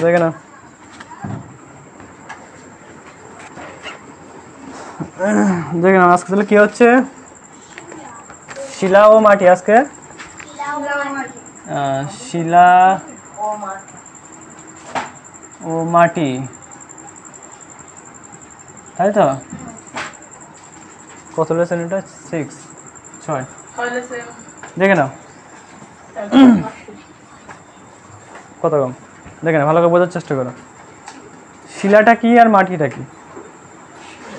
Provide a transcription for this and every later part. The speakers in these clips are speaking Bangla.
দেখে না আজকে তাহলে কি হচ্ছে শিলা ও মাটি আজকে শিলা ও মাটি তাই তো কত লেসন এটা 6 দেখে নাও কত কম দেখে না ভালো করে বোঝার চেষ্টা করো শিলাটা কি আর মাটিটা কি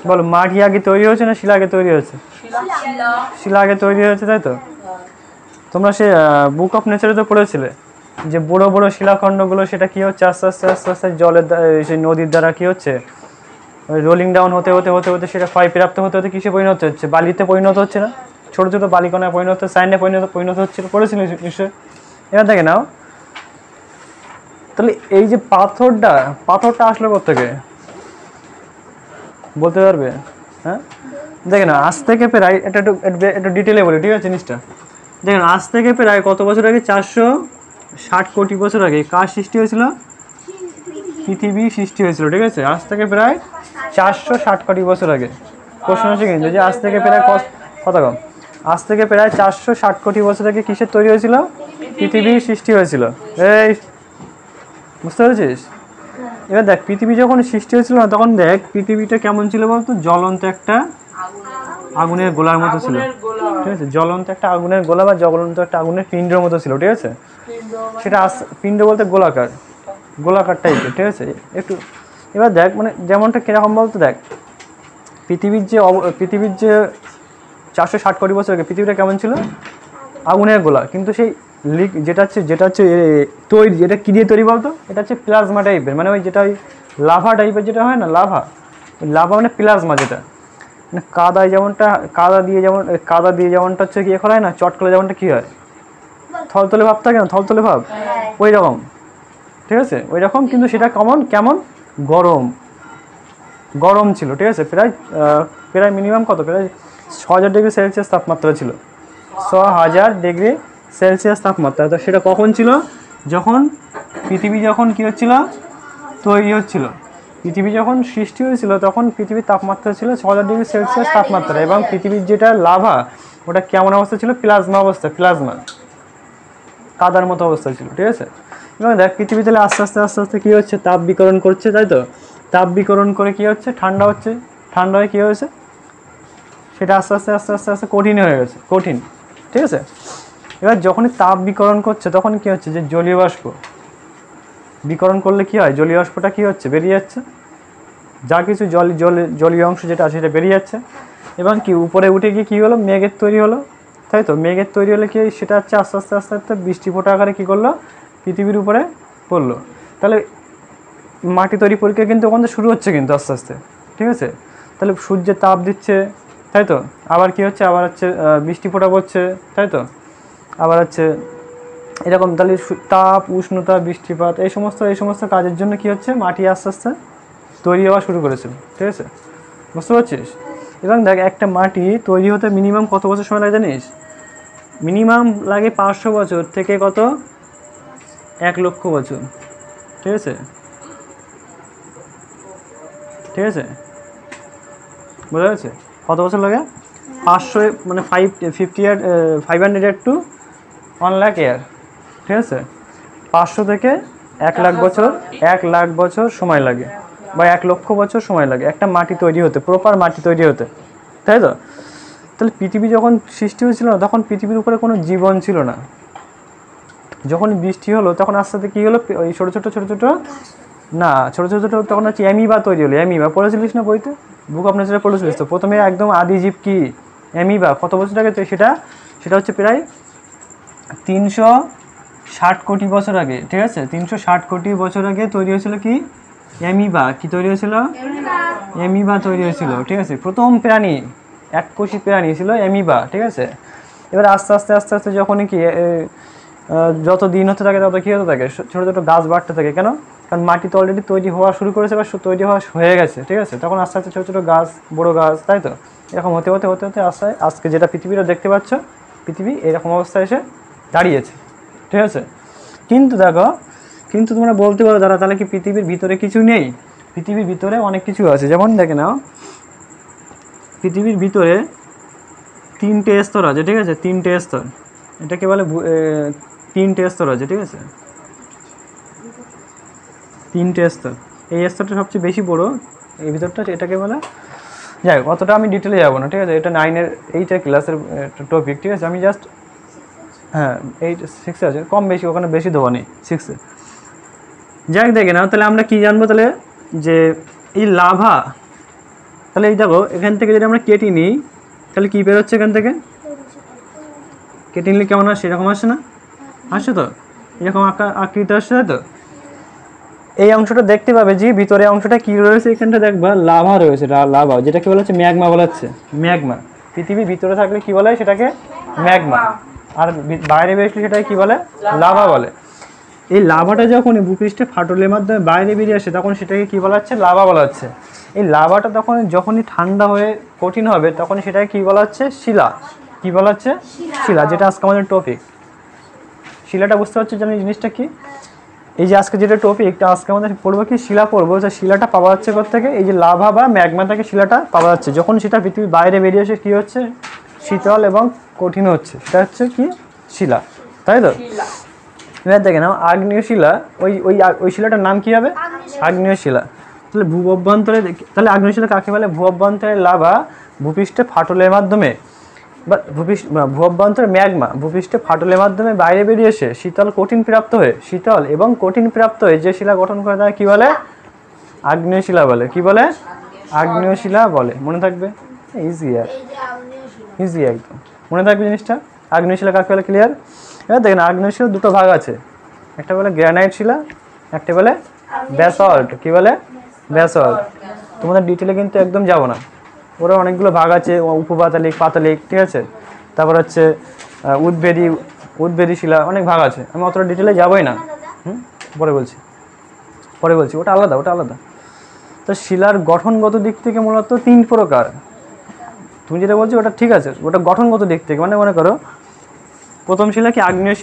বলো মাটি আগে তৈরি হয়েছে না শিলা আগে তৈরি হয়েছে শিলা আগে তৈরি হয়েছে তাই তো তোমরা সে বুক অফ নেচারে তো পড়েছিলে যে বড় বড় শিলাখণ্ডগুলো সেটা কি হচ্ছে আস্তে আস্তে আস্তে আস্তে জলের সেই নদীর দ্বারা কি হচ্ছে রোলিং ডাউন হতে হতে হতে হতে সেটা ক্ষয়প্রাপ্ত হতে হতে কিসে পরিণত হচ্ছে বালিতে পরিণত হচ্ছে না ছোট ছোট বালিকণায় পরিণত হচ্ছে সাইন্ডে পরিণত হচ্ছিল পড়েছিল নিশ্চয় এবার দেখে নাও তাহলে এই যে পাথরটা আসলো কোত্থেকে বলতে পারবে হ্যাঁ দেখে না আজ থেকে প্রায় এটা একটু ডিটেলে বলি ঠিক আছে জিনিসটা দেখেন আজ থেকে প্রায় কত বছর আগে 460 কোটি বছর আগে কার সৃষ্টি হয়েছিল পৃথিবী সৃষ্টি হয়েছিল ঠিক আছে আজ থেকে প্রায় 460 কোটি বছর আগে প্রশ্ন হচ্ছে কিন্তু যে আজ থেকে প্রায় কত কম আজ থেকে প্রায় 460 কোটি বছর আগে কিসের তৈরি হয়েছিল পৃথিবী সৃষ্টি হয়েছিল এই বুঝতে পেরেছিস এবার দেখ পৃথিবী যখন সৃষ্টি হয়েছিল না তখন দেখ পৃথিবীটা কেমন ছিল বলতো জ্বলন্ত একটা আগুনের গোলার মতো ছিল ঠিক আছে জ্বলন্ত একটা আগুনের গোলা বা জ্বলন্ত একটা আগুনের পিণ্ডের মতো ছিল ঠিক আছে সেটা পিণ্ড বলতে গোলাকার টাইপের ঠিক আছে একটু এবার দেখ মানে যেমনটা কিরকম বলতো দেখ পৃথিবীর যে 460 কোটি বছর আগে পৃথিবীটা কেমন ছিল আগুনের গোলা কিন্তু সেই যেটা হচ্ছে তৈরি যেটা কি দিয়ে তৈরি বলতো এটা হচ্ছে প্লাজমা টাইপের মানে ওই যেটা ওই লাভা টাইপের যেটা হয় না লাভা মানে প্লাজমা যেটা মানে কাদা দিয়ে যেমনটা হচ্ছে কি করা হয় না চট করলে যেমনটা কি হয় থলথলে ভাব থাকে না থলথলে ভাব ওই রকম ঠিক আছে ওই রকম কিন্তু সেটা কেমন গরম ছিল ঠিক আছে প্রায় মিনিমাম কত প্রায় 6000 ডিগ্রি সেলসিয়াস তাপমাত্রা ছিল 6000 ডিগ্রি সেলসিয়াস তাপমাত্রা তো সেটা কখন ছিল যখন পৃথিবী কি হচ্ছিল তৈরি হচ্ছিল পৃথিবী যখন সৃষ্টি হয়েছিল তখন পৃথিবীর তাপমাত্রা ছিল 6000 ডিগ্রি সেলসিয়াস তাপমাত্রা এবং পৃথিবীর যেটা লাভা ওটা কেমন অবস্থা ছিল প্লাজমা কাদার মতো অবস্থা ছিল ঠিক আছে এবং দেখ পৃথিবী তাহলে আস্তে আস্তে কী হচ্ছে তাপ বিকরণ করছে তাই তো তাপ বিকরণ করে কী হচ্ছে ঠান্ডা হয়ে কী হয়েছে সেটা আস্তে আস্তে কঠিন হয়ে গেছে ঠিক আছে এবার যখনই তাপ বিকরণ করছে তখন কী হচ্ছে যে জলীয় বাষ্প বিকরণ করলে কী হয় জলীয় বাষ্পটা কী হচ্ছে বেরিয়ে যাচ্ছে যা কিছু জলীয় অংশ যেটা আছে সেটা বেরিয়ে যাচ্ছে এবং কি উপরে উঠে গিয়ে কী হলো মেঘের তৈরি হলো তাই তো মেঘের তৈরি হলে কি সেটা হচ্ছে আস্তে আস্তে বৃষ্টি ফোঁটা আকারে কী করলো পৃথিবীর উপরে পড়লো তাহলে মাটি তৈরি প্রক্রিয়া কিন্তু ওখান থেকে শুরু হচ্ছে কিন্তু আস্তে আস্তে ঠিক আছে তাহলে সূর্যের তাপ দিচ্ছে তাই তো আবার কি হচ্ছে আবার হচ্ছে বৃষ্টি ফোঁটা পড়ছে তাই তো আবার হচ্ছে এরকম তাহলে তাপ উষ্ণতা বৃষ্টিপাত এই সমস্ত কাজের জন্য কি হচ্ছে মাটি আস্তে আস্তে তৈরি হওয়া শুরু করেছিল ঠিক আছে বুঝতে পারছিস এবং দেখ একটা মাটি তৈরি হতে মিনিমাম কত বছর সময় লাগে জানিস মিনিমাম লাগে 500 বছর থেকে কত 1 লক্ষ বছর ঠিক আছে বোঝা গেছে কত বছর লাগে 500 মানে 500 ইয়ার টু 1 লাখ ইয়ার ঠিক আছে 500 থেকে 1 লাখ বছর 1 লাখ বছর সময় লাগে বা 1 লক্ষ বছর সময় লাগে একটা মাটি তৈরি হতে প্রপার মাটি তৈরি হতে তাই তো তাহলে পৃথিবী যখন সৃষ্টি হয়েছিল না তখন পৃথিবীর উপরে কোনো জীবন ছিল না যখন বৃষ্টি হলো তখন আস্তে আস্তে কী হলো ওই ছোটো ছোটো তখন হচ্ছে অ্যামিবা তৈরি হলো অ্যামিবা পড়েছিলিস না বইতে বুক অফ নেচারে পড়েছিলিস তো প্রথমে একদম আদিজীব কি অ্যামিবা কত বছর আগে সেটা হচ্ছে প্রায় 360 কোটি বছর আগে ঠিক আছে 360 কোটি বছর আগে তৈরি হয়েছিল কি অ্যামিবা তৈরি হয়েছিল অ্যামিবা তৈরি হয়েছিল ঠিক আছে প্রথম প্রাণী এককোষী প্রাণী ছিল অ্যামিবা ঠিক আছে এবার আস্তে আস্তে যখনই কি যত দিন হতে থাকে তত কী হতে থাকে ছোটো ছোটো গাছ বাড়তে থাকে কেন কারণ মাটি তো অলরেডি তৈরি হওয়া শুরু করেছে বা তৈরি হওয়া হয়ে গেছে ঠিক আছে তখন আস্তে আস্তে ছোটো ছোটো গাছ বড়ো গাছ তাই তো এরকম হতে আজকে যেটা পৃথিবীটা দেখতে পাচ্ছ পৃথিবী এরকম অবস্থায় এসে দাঁড়িয়েছে ঠিক আছে কিন্তু দেখো কিন্তু তোমরা বলতে পারো দাদা তাহলে কি পৃথিবীর ভিতরে কিছু নেই? পৃথিবীর ভিতরে অনেক কিছু আছে। যেমন দেখে নাও, পৃথিবীর ভিতরে 3টে স্তর আছে, ঠিক আছে? 3টে স্তর, এটাকে বলে 3টে স্তর আছে, ঠিক আছে? 3টে স্তর। এই স্তরটা সবচেয়ে বেশি বড়, এই ভিতরটা, এটাকে বলে, যাই হোক অতটা আমি ডিটেলে যাবো না, ঠিক আছে? এটা 9-এর 8-এর ক্লাসের টপিক, ঠিক আছে? আমি জাস্ট, হ্যাঁ 6-এ আছে, কম বেশি ওখানে বেশি দেওয়া নেই 6-এ। যাই হোক দেখে নাও, তাহলে আমরা কী জানবো তাহলে, যে এই লাভা, তাহলে এই দেখো এখান থেকে যদি আমরা কেটে নিই তাহলে কী বেরোচ্ছে এখান থেকে? কেটে নিলে কেমন আসছে? এরকম আসছে না? আসছে তো, এরকম আকৃতি আসছে, তাই তো? এই অংশটা দেখতে পাবে যে ভিতরে অংশটা কি রয়েছে, এখানটা দেখবা লাভা রয়েছে, লাভা, যেটাকে বলা হচ্ছে ম্যাগমা বলা হচ্ছে, ম্যাগমা। পৃথিবীর ভিতরে থাকলে কি বলে সেটাকে? ম্যাগমা। আর বাইরে বেরোলে সেটাকে কি বলে? লাভা বলে। এই লাভাটা যখন ভূপৃষ্ঠে ফাটলের মাধ্যমে বাইরে বেরিয়ে আসে তখন সেটাকে কি বলা হচ্ছে? লাভা বলা হচ্ছে। এই লাভাটা তখন যখনই ঠান্ডা হয়ে কঠিন হবে তখন সেটাকে কি বলা হচ্ছে? শিলা। কি বলা হচ্ছে? শিলা, যেটা আজকে আমাদের টপিক। শিলাটা বুঝতে পারছো জানি জিনিসটা কি? এই যে আজকে যেটা টপিকটা, আজকে আমাদের পড়বো কি? শিলা পড়বো। যে শিলাটা পাওয়া যাচ্ছে কোত্থেকে? এই যে লাভা বা ম্যাগমা থেকে শিলাটা পাওয়া যাচ্ছে। যখন সেটা পৃথিবীর বাইরে বেরিয়ে এসে কী হচ্ছে? শীতল এবং কঠিন হচ্ছে, সেটা হচ্ছে কি? শিলা, তাই তো? এবার দেখে নাও আগ্নেয় শিলা, ওই শিলাটার নাম কি হবে? আগ্নেয় শিলা। তাহলে ভূ অভ্যন্তরে, তাহলে আগ্নেয় শিলা কাকে বলে? ভূ অভ্যন্তরে লাভা ভূপৃষ্ঠে ফাটলের মাধ্যমে, বা ভূ অভ্যন্তরে ম্যাগমা ভূপৃষ্ঠে ফাটলের মাধ্যমে বাইরে বেরিয়ে এসে শীতল এবং কঠিন প্রাপ্ত হয়ে যে শিলা গঠন করে তাকে কি বলে? আগ্নেয় শিলা বলে। কি বলে? আগ্নেয় শিলা বলে। মনে থাকবে, ইজি একদম মনে থাকবে জিনিসটা। আগ্নেয় শিলা কাকে বলে? ক্লিয়ার? এবার দেখেন আগ্নেয় শিলা দুটো ভাগ আছে, একটা বলে গ্রানাইট শিলা, একটা বলে ব্যাসল্ট। কি বলে? ব্যাসল্ট। তোমাদের ডিটেলে কিন্তু একদম যাব না, ওরা অনেকগুলো ভাগ আছে, উপপাতালিক, পাতালিক, ঠিক আছে? তারপর হচ্ছে উদ্বেদী শিলা, অনেক ভাগ আছে, আমি অতটা ডিটেলে যাবোই না। পরে বলছি, ওটা আলাদা। তো শিলার গঠনগত দিক থেকে মূলত 3 প্রকার। তুমি যেটা বলছো ওটা ঠিক আছে, ওটা গঠনগত দিক থেকে, মানে মনে করো প্রথম শিলা কি? আগ্নেয়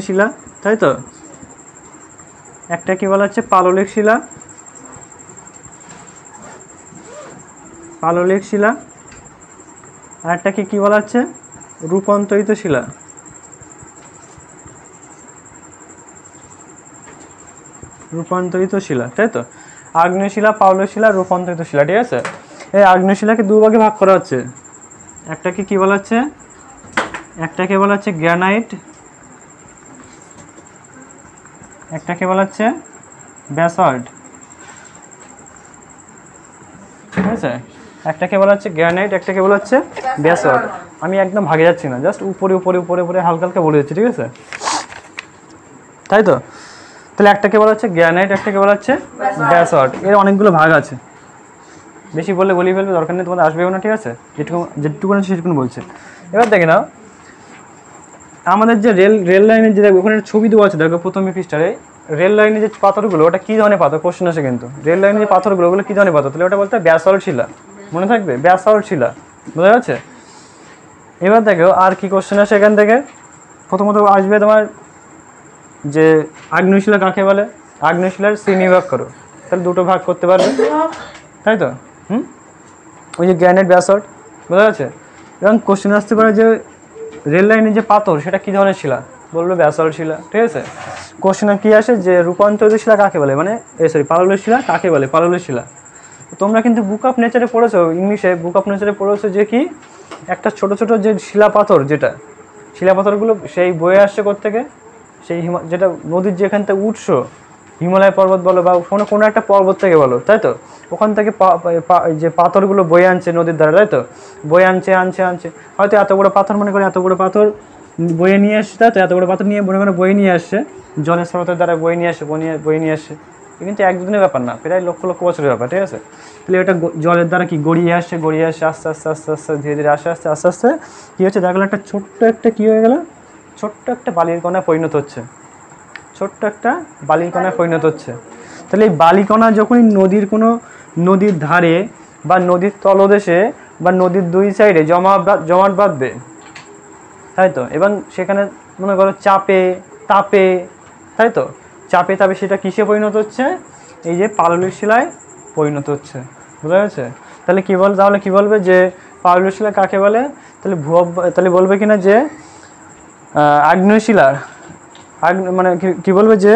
শিলা, তাই তো? একটা কি বলা হচ্ছে? পাললিক শিলা। আর একটা কি বলা হচ্ছে? রূপান্তরিত শিলা। তাই তো? আগ্নেয় শিলা, পাললিক শিলা, রূপান্তরিত শিলা, ঠিক আছে? এই আগ্নেয় শিলাকে 2 ভাগে ভাগ করা হচ্ছে। একটাকে কি বলা হচ্ছে? একটাকে বলা হচ্ছে গ্রানাইট, একটাকে বলা হচ্ছে ব্যাসল্ট, ঠিক আছে? একটাকে বলা হচ্ছে গ্রানাইট, একটাকে বলা হচ্ছে ব্যাসল্ট। আমি একদম ভাগে যাচ্ছি না, জাস্ট উপরে হালকা হালকা বলে দিচ্ছি, ঠিক আছে? তাই তো? তাহলে একটাকে বলা হচ্ছে গ্রানাইট, একটাকে বলা হচ্ছে ব্যাসল্ট। এর অনেকগুলো ভাগ আছে, বেশি বললে গলিয়ে ফেলবে, দরকার নেই, তোমাদের আসবেও না, ঠিক আছে? যেটুকু আছে সেটুকুন বলছে। এবার দেখে নাও আমাদের যে রেল লাইনের যে ওখানে ছবি দেওয়া আছে, দেখো প্রথমে পৃষ্ঠারে রেল লাইনের যে পাথরগুলো, ওটা কী ধরনের পাথর? কোশ্চেন আসে কিন্তু, রেল লাইনের যে পাথরগুলো ওগুলো কী ধরনের পাথর? তাহলে ওটা বলতে ব্যাসল্ট শিলা। মনে থাকবে, ব্যাসল্ট শিলা, বোঝা যাচ্ছে? এবার দেখো আর কি কোশ্চেন আসে এখান থেকে। প্রথমত আসবে তোমার যে আগ্নেয় শিলা কাকে বলে? আগ্নেয় শিলার শ্রেণী ভাগ করো, তাহলে 2টো ভাগ করতে পারবে, তাই তো? ওই যে গ্রানাইট, ব্যাসল্ট, বোঝা যাচ্ছে? এবং কোশ্চেন আসতে পারে যে রেল লাইনের যে পাথর সেটা কী ধরনের শিলা? বলবে ব্যাসল্ট শিলা, ঠিক আছে? কোশ্চেনে কী আসে যে রূপান্তরিত শিলা কাকে বলে, মানে পাললিক শিলা কাকে বলে? পাললিক শিলা। তোমরা কিন্তু বুক অফ নেচারে পড়েছো, ইংলিশে বুক অফ নেচারে পড়েছো যে কি একটা ছোট ছোট যে শিলা পাথর, যেটা শিলা পাথরগুলো সেই বয়ে আসছে কোত্থেকে? সেই যেটা নদীর যেখান থেকে উৎস, হিমালয় পর্বত বলো বা কোনো একটা পর্বত থেকে বলো, তাই তো? ওখান থেকে যে পাথরগুলো বয়ে আনছে নদীর দ্বারা, তাই তো? বয়ে আনছে হয়তো এত বড় পাথর, মনে করে এত বড় পাথর বয়ে নিয়ে আসছে, তাই তো? এত বড় পাথর নিয়ে মনে করে বয়ে নিয়ে আসছে, জলের স্রোতের দ্বারা বয়ে নিয়ে আসছে। কিন্তু 1-2 দিনের ব্যাপার না, প্রায় লক্ষ লক্ষ বছরের ব্যাপার, ঠিক আছে? তাহলে এটা জলের দ্বারা কি গড়িয়ে আসছে আস্তে আস্তে ধীরে ধীরে আস্তে আস্তে কী হচ্ছে? দেখা গেলো একটা ছোট্ট একটা কী হয়ে গেল? ছোট্ট একটা বালির কণায় পরিণত হচ্ছে। তাহলে এই বালিকণা যখনই নদীর ধারে বা নদীর তলদেশে বা নদীর 2 সাইডে জমাট বাঁধবে, তাই তো? এবং সেখানে মনে করো চাপে তাপে, তাই তো, চাপে তাপে সেটা কিসে পরিণত হচ্ছে, এই যে পাললিক শিলায় পরিণত হচ্ছে। বুঝা গেছে? তাহলে কি বলবে যে পাললিক শিলা কাকে বলে? তাহলে বলবে কিনা যে আগ্নেয় শিলার মানে কি বলবে যে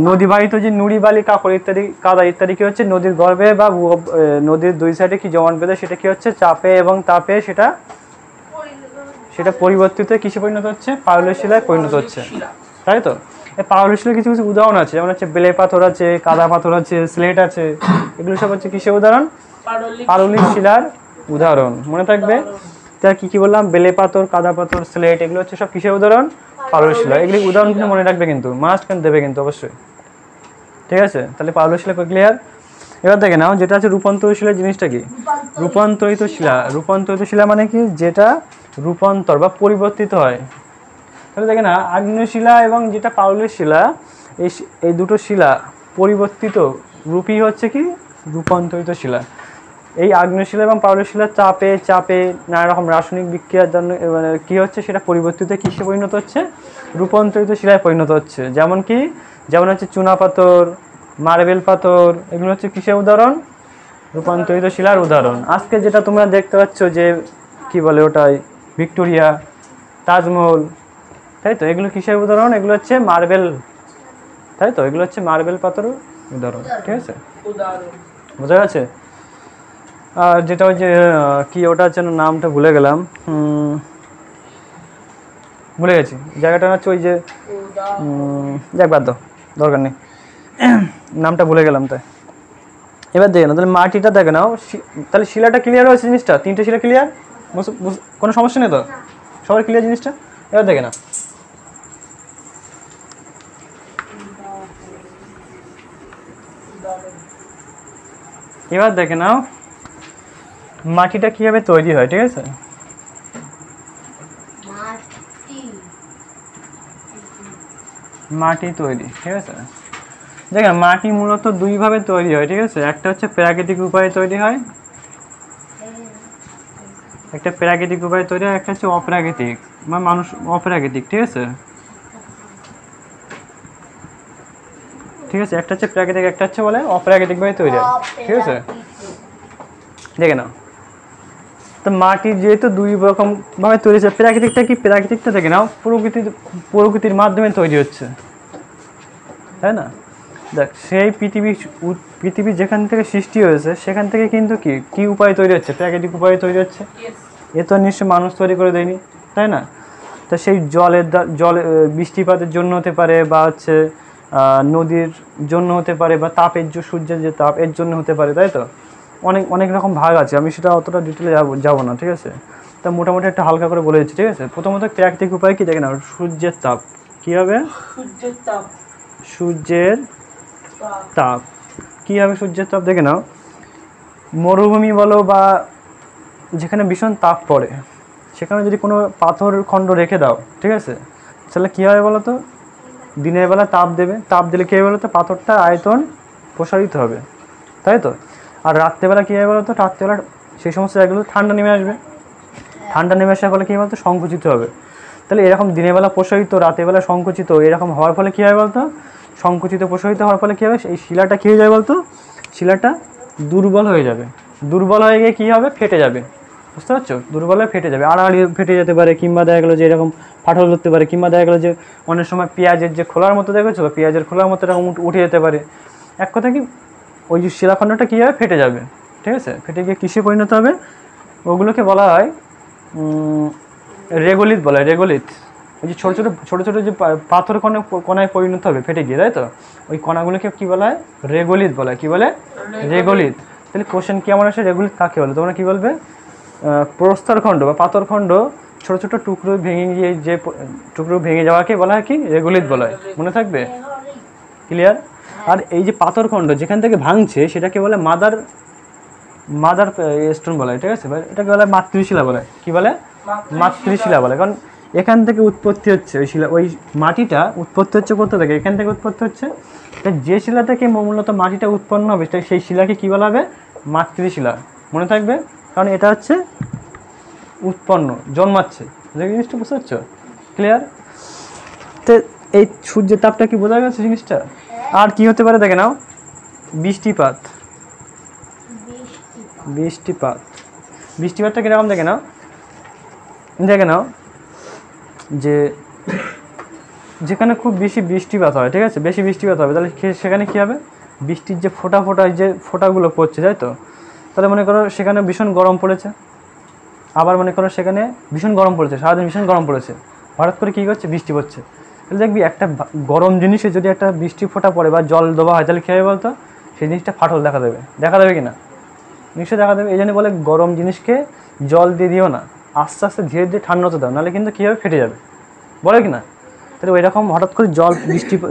নদীবাহিত যে নুড়ি বালি কাকর ইত্যাদি কাদা ইত্যাদি কি হচ্ছে নদীর গর্ভে বা নদীর দুই সাইডে কি জমাট বেঁধে সেটা কি হচ্ছে চাপে এবং তাপে সেটা পরিবর্তিত কিসে পরিণত হচ্ছে, পাললিক শিলায় পরিণত হচ্ছে, তাই তো। এই পাললিক শিলার কিছু কিছু উদাহরণ আছে, যেমন হচ্ছে বেলে পাথর আছে, কাদা পাথর আছে, স্লেট আছে, এগুলো সব হচ্ছে কিসের উদাহরণ, পাললিক শিলার উদাহরণ। মনে থাকবে তার কি বললাম, বেলে পাথর, কাদা পাথর, স্লেট, এগুলো হচ্ছে সব কিসের উদাহরণ, পাললিক শিলা। এগুলি উদাহরণ কিন্তু মনে রাখবে, কিন্তু মাস্ট কিন্তু দেবে কিন্তু অবশ্যই, ঠিক আছে। তাহলে পাললিক শিলা ক্লিয়ার। এবার দেখে নাও যেটা আছে রূপান্তরিত শিলা, জিনিসটা কি, রূপান্তরিত শিলা। রূপান্তরিত শিলা মানে কি, যেটা রূপান্তর বা পরিবর্তিত হয়। তাহলে দেখে না, আগ্নেয় শিলা এবং যেটা পাললিক শিলা, এই দুটো শিলা পরিবর্তিত রূপই হচ্ছে কি রূপান্তরিত শিলা। এই আগ্নেয় শিলা এবং পাললিক শিলা চাপে চাপে নানা রকম রাসায়নিক বিক্রিয়ার জন্য মানে কি হচ্ছে, সেটা পরিবর্তিত কিসে পরিণত হচ্ছে, রূপান্তরিত শিলায় পরিণত হচ্ছে। যেমন হচ্ছে চুনা পাথর, মার্বেল পাথর, এগুলো হচ্ছে কিসের উদাহরণ, রূপান্তরিত শিলার উদাহরণ। আজকে যেটা তোমরা দেখতে পাচ্ছ যে কি বলে ওটাই ভিক্টোরিয়া, তাজমহল, তাই তো, এগুলো কিসের উদাহরণ, এগুলো হচ্ছে মার্বেল, তাই তো, এগুলো হচ্ছে মার্বেল পাথরের উদাহরণ, ঠিক আছে, বোঝা গেছে। আর যেটা ওই যে কি ওটা যেন নামটা ভুলে গেলাম, ভুলে গেছি জায়গাটা হচ্ছে ওই যে যাক বাদ দাও, দরকার নেই, নামটা ভুলে গেলাম। তাই এবার দেখে নাও, তাহলে মাটিটা দেখে নাও, তাহলে শিলাটা ক্লিয়ার হয়েছে জিনিসটা, তিনটে শিলা ক্লিয়ার, কোনো সমস্যা নেই তো, সবার ক্লিয়ার জিনিসটা। এবার দেখে নাও, মাটিটা কিভাবে তৈরি হয়, ঠিক আছে। মাটি তৈরি, ঠিক আছে, দেখেন মাটি মূলত দুইভাবে তৈরি হয়, ঠিক আছে। একটা হচ্ছে প্রাকৃতিক উপায়ে তৈরি হয়, একটা হচ্ছে অপ্রাকৃতিক বা মানুষ অপ্রাকৃতিক, ঠিক আছে, একটা হচ্ছে প্রাকৃতিক, একটা হচ্ছে বলে অপ্রাকৃতিকভাবে তৈরি হয়, ঠিক আছে। দেখে নাও, তো মাটি যেহেতু দুই রকম ভাবে তৈরি হচ্ছে, প্রাকৃতিকটা দেখে নাও প্রকৃতির মাধ্যমে তৈরি হচ্ছে, তাই না। দেখ সেই পৃথিবী যেখান থেকে সৃষ্টি হয়েছে সেখান থেকে কিন্তু কি উপায়ে তৈরি হচ্ছে, প্রাকৃতিক উপায়ে তৈরি হচ্ছে, এ তো নিশ্চয় মানুষ তৈরি করে দেয়নি, তাই না। তা সেই জলে বৃষ্টিপাতের জন্য হতে পারে, বা হচ্ছে নদীর জন্য হতে পারে, বা সূর্যের যে তাপ এর জন্য হতে পারে, তাই তো। অনেক রকম ভাগ আছে, আমি সেটা অতটা ডিটেলে যাবো না, ঠিক আছে। তা মোটামুটি একটা হালকা করে বলে দিচ্ছি, ঠিক আছে। প্রথমত প্রাকৃতিক উপায় কি দেখে নাও, সূর্যের তাপ, কী হবে, সূর্যের তাপ, কী হবে সূর্যের তাপ, দেখে নাও মরুভূমি বলো বা যেখানে ভীষণ তাপ পড়ে, সেখানে যদি কোনো পাথর খণ্ড রেখে দাও, ঠিক আছে, তাহলে কী হবে বলো তো, দিনের বেলা তাপ দিলে কী হবে বলো তো, পাথরটা আয়তন প্রসারিত হবে, তাই তো। আর রাত্রেবেলা কী হবে বলো তো, রাত্রেবেলা সেই সমস্ত জায়গাগুলো ঠান্ডা নেমে আসবে, ঠান্ডা নেমে আসার ফলে কী বলতো, সংকুচিত হবে। তাহলে এরকম দিনের বেলা প্রসারিত, রাতের বেলা সংকুচিত, এরকম হওয়ার ফলে কী হবে বলতো, সংকুচিত প্রসারিত হওয়ার ফলে কী হবে, এই শিলাটা কী হয়ে যাবে বলতো, শিলাটা দুর্বল হয়ে যাবে, দুর্বল হয়ে গিয়ে কী হবে, ফেটে যাবে, বুঝতে পারছো, দুর্বল হয়ে ফেটে যাবে, আড়াআড়ি ফেটে যেতে পারে, কিংবা দেখা গেলো যে এরকম ফাটল ধরতে পারে, কিংবা দেখা গেলো যে অনেক সময় পেঁয়াজের যে খোলার মতো দেখেছো, পেঁয়াজের খোলার মতো এরকম উঠে যেতে পারে। এক কথা কি, ওই যে শিলাখণ্ডটা কী হবে, ফেটে যাবে, ঠিক আছে, ফেটে গিয়ে কিসে পরিণত হবে, ওগুলোকে বলা হয় রেগোলিথ বলা হয়, রেগোলিথ। ওই যে ছোটো ছোটো যে পাথর কণায় পরিণত হবে ফেটে গিয়ে, তাই তো, ওই কণাগুলোকে কী বলা হয়, রেগোলিথ বলা হয়, কী বলে, রেগোলিথ। তাহলে কোশ্চেন কেমন আসে, রেগোলিথ কাকে বলে, তোমরা কী বলবে, প্রস্তরখণ্ড বা পাথরখণ্ড ছোটো ছোটো টুকরো ভেঙে গিয়ে যে টুকরো ভেঙে যাওয়াকে বলা হয় কি, রেগোলিথ বলা হয়, মনে থাকবে, ক্লিয়ার। আর এই যে পাথরখণ্ড যেখান থেকে ভাঙছে সেটাকে বলে মাদার স্টোন বলা হয়, ঠিক আছে, এটাকে বলে মাতৃশিলা বলে, কি বলে, মাতৃশিলা বলে, কারণ এখান থেকে উৎপত্তি হচ্ছে ওই শিলা, ওই মাটিটা উৎপত্তি হচ্ছে কোথা থেকে, এখান থেকে উৎপত্তি হচ্ছে। যে শিলা থেকে মূলত মাটিটা উৎপন্ন হবে সেই শিলাকে কী বলা হবে, মাতৃশিলা, মনে থাকবে, কারণ এটা হচ্ছে উৎপন্ন, জন্মাচ্ছে, যে জিনিসটা বুঝতে পারছো, ক্লিয়ার। তো এই সূর্যের তাপটা কি বোঝা গেছে জিনিসটা? আর কি হতে পারে দেখে নাও, বৃষ্টিপাত। বৃষ্টিপাতটা কিরকম দেখে নাও, যে যেখানে খুব বেশি বৃষ্টিপাত হয়, ঠিক আছে, বেশি বৃষ্টিপাত হবে, তাহলে সেখানে কী হবে, বৃষ্টির যে ফোঁটা যে ফোঁটাগুলো পড়ছে, তাই তো, তাহলে মনে করো সেখানে ভীষণ গরম পড়েছে, আবার মনে করো সেখানে ভীষণ গরম পড়েছে, সারাদিন ভীষণ গরম পড়েছে, হঠাৎ করে কী করছে, বৃষ্টি পড়ছে, তাহলে দেখবি একটা গরম জিনিসে যদি একটা বৃষ্টি ফোঁটা পড়ে বা জল দেওয়া হয়, তাহলে কী হবে বলতো, সেই জিনিসটা ফাটল দেখা দেবে কি না, নিশ্চয়ই দেখা দেবে। এই জন্য বলে গরম জিনিসকে জল দিয়ে দিও না, আস্তে আস্তে ধীরে ধীরে ঠান্ডা হতে দাও, নাহলে কিন্তু কী হবে, ফেটে যাবে, বলে কি না। তাহলে ওই রকম হঠাৎ করে জল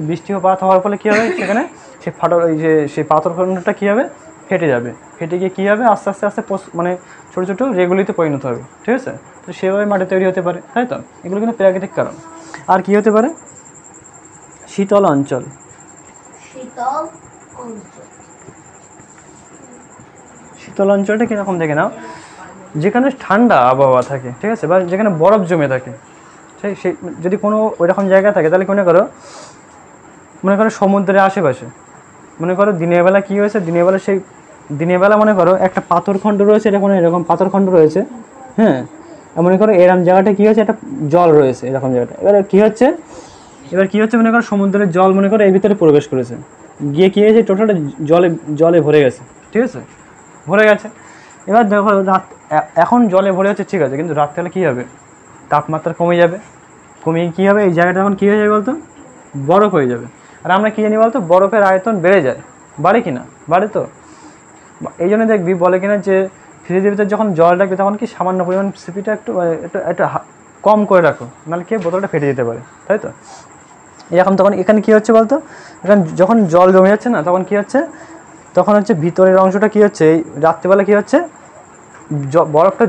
বৃষ্টিপাত হওয়ার ফলে কী হবে, সেখানে সেই সেই পাথরখণ্ডটা কী হবে, ফেটে যাবে, ফেটে গিয়ে কী হবে, আস্তে আস্তে মানে ছোটো ছোটো রেগুলিতে পরিণত হবে, ঠিক আছে। তো সেভাবে মাটি তৈরি হতে পারে, তাই তো, এগুলো কিন্তু প্রাকৃতিক কারণ। আর কি হতে পারে, শীতল অঞ্চল। শীতল অঞ্চলটা কীরকম দেখে নাও, যেখানে ঠান্ডা আবহাওয়া থাকে, ঠিক আছে, বা যেখানে বরফ জমে থাকে, সেই যদি কোনো ওইরকম জায়গা থাকে, তাহলে মনে করো সমুদ্রের আশেপাশে, মনে করো দিনের বেলা কী হয়েছে, দিনের বেলা মনে করো একটা পাথরখণ্ড রয়েছে, এরকম পাথরখণ্ড রয়েছে, হ্যাঁ, মনে করো এরকম জায়গাটা কী হয়েছে, একটা জল রয়েছে এরকম জায়গাটা, এবার কী হচ্ছে মনে করো সমুদ্রের জল মনে করো এর ভিতরে প্রবেশ করেছে, গিয়ে কী হয়েছে, টোটালটা জলে ভরে গেছে, ঠিক আছে, ভরে গেছে। এবার দেখো এখন জলে ভরে আছে, ঠিক আছে, কিন্তু রাত্রেবেলা কী হবে, তাপমাত্রা কমে যাবে, কমিয়ে কী হবে, এই জায়গাটা এখন কী হয়ে যাবে বলতো, বরফ হয়ে যাবে। আর আমরা কী জানি বলতো, বরফের আয়তন বেড়ে যায়, বাড়ে কি না, বাড়ে তো। এই জন্য দেখবি বলে কিনা যে ফ্রিজের ভিতরে যখন জল রাখবে, তখন কি সামান্য পরিমাণ সিপিটা একটু কম করে রাখো, নাহলে কি বোতলটা ফেটে যেতে পারে, তাই তো। এরকম তখন এখানে কী হচ্ছে বলতো, এখানে যখন জল জমে যাচ্ছে না, তখন কী হচ্ছে, ভিতরের অংশটা কী হচ্ছে, এই রাত্রিবেলা কী হচ্ছে, বরফটা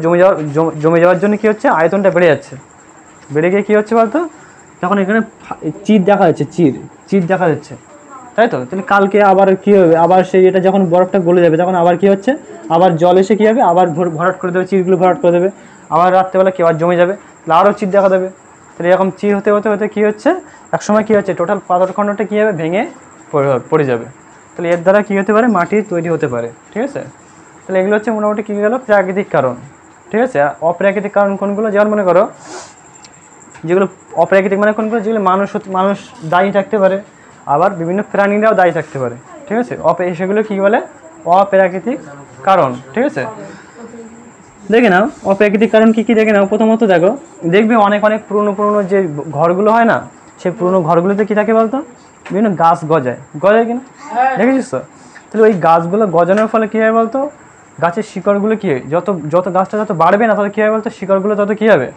জমে যাওয়ার জন্য কী হচ্ছে, আয়তনটা বেড়ে যাচ্ছে, বেড়ে গিয়ে কী হচ্ছে বলতো, তখন এখানে চির দেখা যাচ্ছে, চির দেখা যাচ্ছে, তাই তো। তাহলে কালকে আবার কী হবে, আবার সেই এটা যখন বরফটা গলে যাবে, তখন আবার কী হচ্ছে, আবার জল এসে কী হবে, আবার ভরাট করে দেবে, চিরগুলো ভরাট করে দেবে, আবার রাত্রেবেলা কী আবার জমে যাবে, তাহলে আরও চির দেখা দেবে। তাহলে এরকম চির হতে হতে হতে কী হচ্ছে, একসময় কী হচ্ছে, টোটাল পাথরখণ্ডটা কী হবে, ভেঙে পড়ে যাবে। তাহলে এর দ্বারা কী হতে পারে, মাটির তৈরি হতে পারে, ঠিক আছে। তাহলে এগুলো হচ্ছে মোটামুটি কী গেল, প্রাকৃতিক কারণ, ঠিক আছে। অপ্রাকৃতিক কারণ কোনগুলো, যেমন মনে করো যেগুলো অপ্রাকৃতিক মানে কোনগুলো, যেগুলো মানুষ দায়ী থাকতে পারে, আবার বিভিন্ন প্রাণীরাও দায়ী থাকতে পারে, ঠিক আছে, সেগুলো কী বলে, অপ্রাকৃতিক কারণ, ঠিক আছে। দেখে নাও অপ্রাকৃতিক কারণ কী কী, দেখে নাও। প্রথমত দেখবে অনেক পুরনো যে ঘরগুলো হয় না, সেই পুরনো ঘরগুলোতে কী থাকে বলতো, বিভিন্ন গাছ গজায় কিনা, দেখেছিস তো। তাহলে ওই গাছগুলো গজানোর ফলে কী হয় বলতো, গাছের শিকড়গুলো কী হয়, যত গাছটা যত বাড়বে না, তত কী হয় বলতো, শিকড়গুলো তত কী হবে,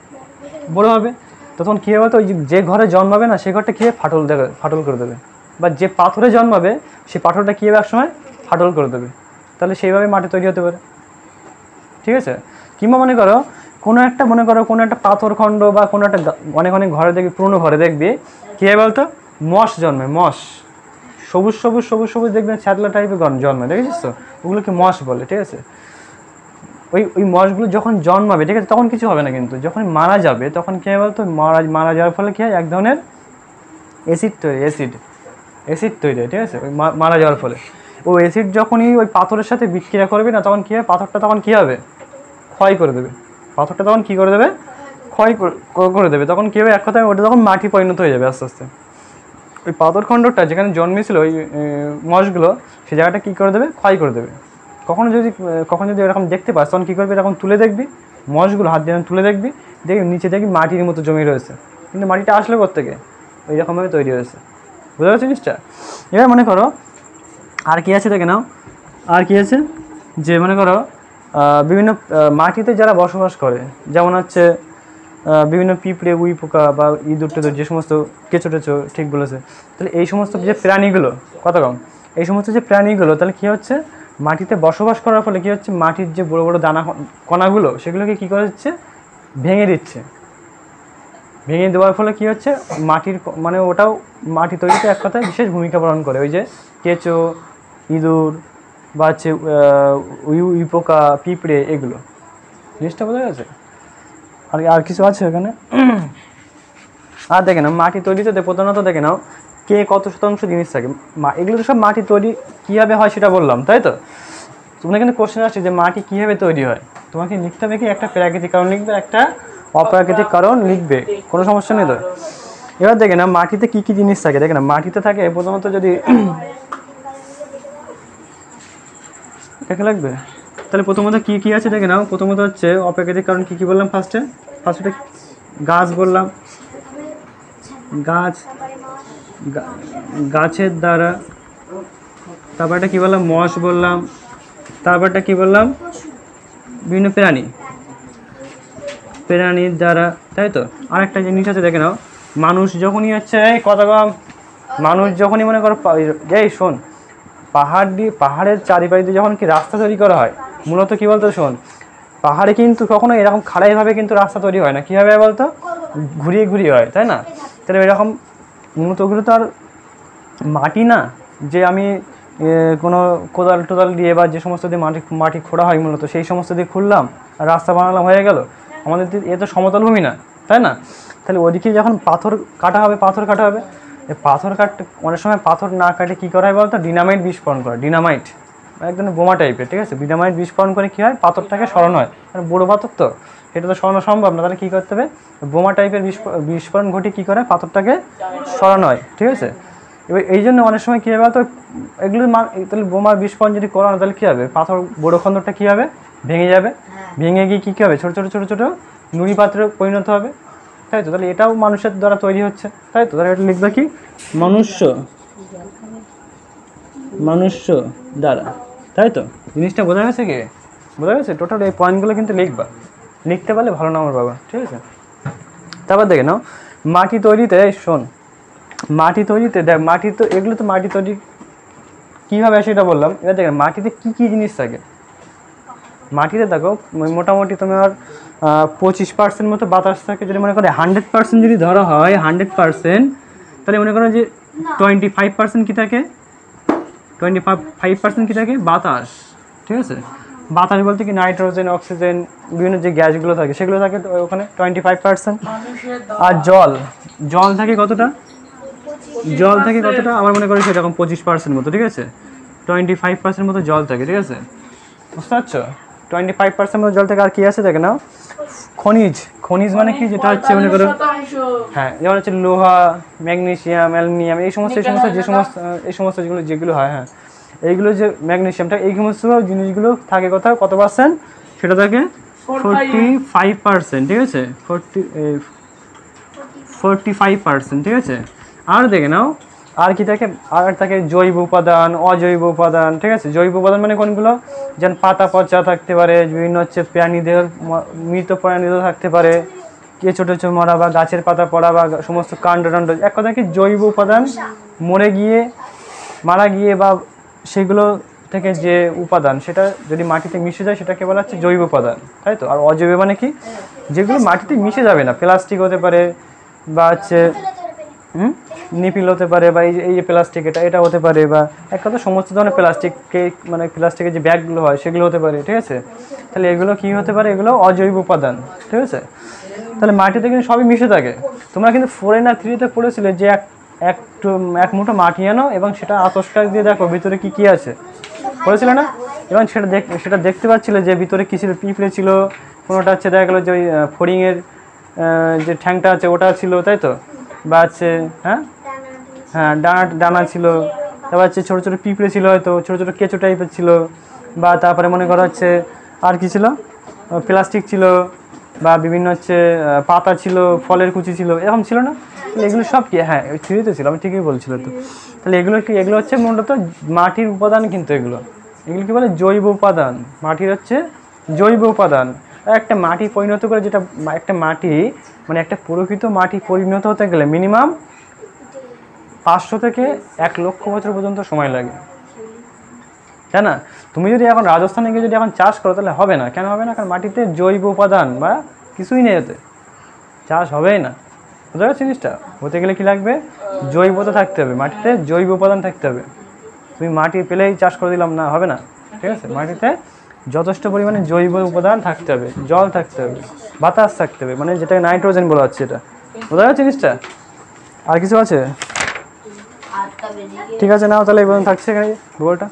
বড়ো হবে। তখন কী হবে বলতো, ওই যে ঘরে জন্মাবে না, সেই ঘরটা কী হয়, ফাটল করে দেবে, বা যে পাথরে জন্মাবে সেই পাথরটা কী হবে, একসময় ফাটল করে দেবে। তাহলে সেইভাবে মাটি তৈরি হতে পারে, ঠিক আছে। কিংবা মনে করো কোনো একটা পাথরখণ্ড বা কোনো একটা অনেক ঘরে দেখবি, পুরনো ঘরে দেখবি কী হয় বলতো, মশ জন্মে, সবুজ দেখবেন ছ্যাতলা টাইপের জন্মে, দেখেছিস তো, ওগুলোকে মশ বলে, ঠিক আছে। ওই মশগুলো যখন জন্মাবে, ঠিক আছে, তখন কিছু হবে না, কিন্তু যখন মারা যাবে, তখন কী হয় বলতো, মারা যাওয়ার ফলে কী হয়, এক ধরনের অ্যাসিড তৈরি হয়, ঠিক আছে, ওই মারা যাওয়ার ফলে। ও অ্যাসিড যখনই ওই পাথরের সাথে বিক্রিয়া করবে না, তখন কী হয়, পাথরটা তখন কী হবে, ক্ষয় করে দেবে, পাথরটা তখন কী করে দেবে, ক্ষয় করে দেবে। তখন কী হবে, এক কথায় ওটা তখন মাটি পরিণত হয়ে যাবে আস্তে আস্তে। ওই পাথরখণ্ডটা যেখানে জন্মেছিল ওই মশগুলো, সেই জায়গাটা কী করে দেবে, ক্ষয় করে দেবে। কখনো যদি এরকম দেখতে পাস, তখন কী করবি, এরকম তুলে দেখবি, মশগুলো হাত দিয়ে তুলে দেখবি নিচে দেখবি মাটির মতো জমে রয়েছে, কিন্তু মাটিটা আসলে কোত্থেকে, এইরকমভাবে তৈরি হয়েছে, বুঝতে পারছো জিনিসটা। এবার মনে করো আর কি আছে, দেখে নাও আর কি আছে, যে মনে করো বিভিন্ন মাটিতে যারা বসবাস করে, যেমন হচ্ছে বিভিন্ন পিঁপড়ে, উই পোকা বা ইঁদুর টেদুর, যে সমস্ত কেঁচো টেচো, ঠিক বলেছে। তাহলে এই সমস্ত যে প্রাণীগুলো, এই সমস্ত যে প্রাণীগুলো, তাহলে কী হচ্ছে, মাটিতে বসবাস করার ফলে কী হচ্ছে, মাটির যে বড় বড় দানা কণাগুলো, সেগুলোকে কী করে দিচ্ছে, ভেঙে দেওয়ার ফলে কী হচ্ছে, মাটির মানে ওটাও মাটি তৈরিতে এক কথায় বিশেষ ভূমিকা পালন করে। ওই যে কেঁচো, ইঁদুর বা হচ্ছে উই পোকা, পিঁপড়ে, এগুলো, জিনিসটা বোঝা গেছে। আর কিছু আছে এখানে, আর দেখে নাও মাটি তৈরিতে প্রধানত দেখে নাও কে কত শতাংশ জিনিস থাকে। এগুলো তো সব মাটি তৈরি কীভাবে হয় সেটা বললাম, তাই তো। তোমরা কিন্তু কোশ্চেন আসছে যে মাটি কীভাবে তৈরি হয়, তোমাকে লিখতে হবে কি একটা প্রাকৃতিক কারণ লিখবে, একটা অপ্রাকৃতিক কারণ লিখবে, কোনো সমস্যা নেই তো। এবার দেখে না মাটিতে কী কী জিনিস থাকে, দেখে না মাটিতে থাকে প্রথমত যদি দেখে লাগবে তাহলে প্রথমত কী কী আছে দেখে নাও। প্রথমত হচ্ছে অপ্রাকৃতিক কারণ কী কী বললাম, ফার্স্টে গাছ বললাম, গাছের দ্বারা, তারপরটা কী বললাম মশ বললাম, তারপরটা কী বললাম বিভিন্ন প্রাণীর দ্বারা, তাই তো। আরেকটা জিনিস আছে দেখে নাও, মানুষ যখনই হচ্ছে মানুষ যখনই মনে করো এই শোন পাহাড়ের চারিপাশে যখন কি রাস্তা তৈরি করা হয়, মূলত কী বলতো শোন, পাহাড়ে কিন্তু কখনো এরকম খাড়াইভাবে কিন্তু রাস্তা তৈরি হয় না, কীভাবে বলতো ঘুরিয়ে ঘুরিয়ে হয়, তাই না। তাহলে এরকম মূলত ওগুলো তো আর মাটি না যে আমি কোনো কোদাল দিয়ে বা যে সমস্ত দিয়ে মাটি খোঁড়া হয় মূলত সেই সমস্ত দিয়ে খুললাম আর রাস্তা বানালাম হয়ে গেল। আমাদের এ তো সমতল ভূমি না, তাই না। তাহলে ওদিকে যখন পাথর কাটা হবে পাথর কাটতে অনেক সময় পাথর না কাটে কী করা হয় বলতো ডিনামাইট বিস্ফোরণ করে, ডিনামাইট একদম বোমা টাইপের, ঠিক আছে। ডিনামাইট বিস্ফোরণ করে কী হয় পাথরটাকে সরানো হয়, কারণ বড়ো পাথর তো এটা তো সরানো সম্ভব না, তাহলে কী করতে হবে বোমা টাইপের বিস্ফোরণ ঘটিয়ে কী করে পাথরটাকে সরানো হয়, ঠিক আছে। এবার এই জন্য অনেক সময় কী হবে তো এগুলো তাহলে বোমার বিস্ফোরণ যদি করানো তাহলে কী হবে পাথর বড়ো খন্দরটা কী হবে ভেঙে যাবে, ভেঙে গিয়ে কী হবে ছোটো ছোটো ছোটো ছোটো নুড়ি পাত্রে পরিণত হবে, তাই তো। তাহলে এটাও মানুষের দ্বারা তৈরি হচ্ছে, তাই তো। তাহলে এটা লিখবে কি মনুষ্য দ্বারা, তাই তো। জিনিসটা বোঝা গেছে কি, বোঝা গেছে টোটাল এই পয়েন্টগুলো কিন্তু লিখতে পারলে ভালো নাম্বার পাবা, ঠিক আছে। তারপর দেখে নাও মাটি তৈরিতে শোন, মাটি তৈরিতে দেখ মাটি তো এগুলো তো মাটি তৈরি কীভাবে আসে এটা বললাম। এবার দেখেন মাটিতে কী কী জিনিস থাকে, মাটিতে দেখো মোটামুটি তোমার 25% মতো বাতাস থাকে। যদি মনে করো 100% যদি ধরা হয় 100%, তাহলে মনে করো যে 25% কী থাকে, 25% কী থাকে বাতাস, ঠিক আছে। বাতাস বলতে কি নাইট্রোজেন অক্সিজেন বিভিন্ন যে গ্যাসগুলো থাকে সেগুলো থাকে ওখানে 25%। আর জল থাকে কতটা, আমার মনে করি সেরকম 25% মতো, ঠিক আছে। 25% মতো জল থাকে, ঠিক আছে, বুঝতে পারছো। 25% মতো জল থেকে আর কি আছে দেখে নাও খনিজ মানে কি যেটা হচ্ছে মনে করো হ্যাঁ যেমন হচ্ছে লোহা, ম্যাগনেসিয়াম, অ্যালুমিনিয়াম এই সমস্ত যেগুলো হয়, হ্যাঁ এইগুলো যে ম্যাগনেসিয়ামটা এই সমস্ত জিনিসগুলো থাকে কোথাও কত পার্সেন্ট, সেটা থাকে 45%, ঠিক আছে 45%, ঠিক আছে। আর দেখে নাও আর কি থাকে, আর থাকে জৈব উপাদান, অজৈব উপাদান, ঠিক আছে। জৈব উপাদান মানে কোনগুলো, যেমন পাতা পচা থাকতে পারে, বিভিন্ন হচ্ছে প্রাণীদের মৃত প্রাণীদের থাকতে পারে, কে ছোটো ছোটো মরা বা গাছের পাতা পড়া বা সমস্ত কাণ্ড এক কথা কি জৈব উপাদান মারা গিয়ে বা সেগুলো থেকে যে উপাদান সেটা যদি মাটিতে মিশে যায় সেটাকে বলা হচ্ছে জৈব উপাদান, তাই তো। আর অজৈব মানে কি যেগুলো মাটিতে মিশে যাবে না, প্লাস্টিক হতে পারে বা হচ্ছে নিপিল হতে পারে বা এই যে প্লাস্টিক এটা হতে পারে, বা এক কথা সমস্ত ধরনের মানে প্লাস্টিকের যে ব্যাগগুলো হয় সেগুলো হতে পারে, ঠিক আছে। তাহলে এগুলো কি হতে পারে, এগুলো অজৈব উপাদান, ঠিক আছে। তাহলে মাটিতে কিন্তু সবই মিশে থাকে। তোমরা কিন্তু 4 না 3-তে পড়েছিলে যে এক মুঠো মাটি আনো এবং সেটা আতশ কাচ দিয়ে দেখো ভিতরে কি কি আছে, পড়েছিলে না। এবং সেটা দেখতে পাচ্ছিলে যে ভিতরে কী ছিল, পিঁপড়ে ছিল, কোনোটা হচ্ছে দেখা গেলো যে ওই ফড়িংয়ের যে ঠ্যাংটা আছে ওটা ছিল, তাই তো। বা হচ্ছে হ্যাঁ ডানা ছিল, তারপর হচ্ছে ছোটো ছোটো পিঁপড়ে ছিল, হয়তো ছোটো ছোটো কেঁচো টাইপের ছিল, বা তারপরে মনে করা হচ্ছে আর কি ছিল প্লাস্টিক ছিল, বা বিভিন্ন হচ্ছে পাতা ছিল, ফলের কুচি ছিল, এরকম ছিল না। এগুলো সব কি হ্যাঁ ওই থ্রিতে ছিল, আমি ঠিকই বলছিল তো। তাহলে এগুলো হচ্ছে মূলত মাটির উপাদান, কিন্তু এগুলো কি বলে জৈব উপাদান। মাটির হচ্ছে জৈব উপাদান। একটা মাটি পরিণত করে যেটা একটা মাটি মানে একটা প্রকৃত মাটি পরিণত হতে গেলে মিনিমাম 500 থেকে 1 লক্ষ বছর পর্যন্ত সময় লাগে, তাই না। তুমি যদি এখন রাজস্থানে গিয়ে যদি এখন চাষ করো তাহলে হবে না। কেন হবে না, কারণ মাটিতে জৈব উপাদান বা কিছুই নেই, হতে চাষ হবেই না। বুঝতে পারছো জিনিসটা, হতে গেলে কি লাগবে, জৈবতা থাকতে হবে, মাটিতে জৈব উপাদান থাকতে হবে। তুমি মাটি পেলেই চাষ করে দিলাম না, হবে না, ঠিক আছে। মাটিতে যথেষ্ট পরিমাণে জৈব উপাদান থাকতে হবে, জল থাকতে হবে, বাতাস থাকতে হবে, মানে যেটাকে নাইট্রোজেন বলা হচ্ছে এটা, বোঝা যাচ্ছে জিনিসটা? আর কিছু আছে? ঠিক আছে, নাও তাহলে এই পর্যন্ত থাকছে এখানে ভূগোলটা।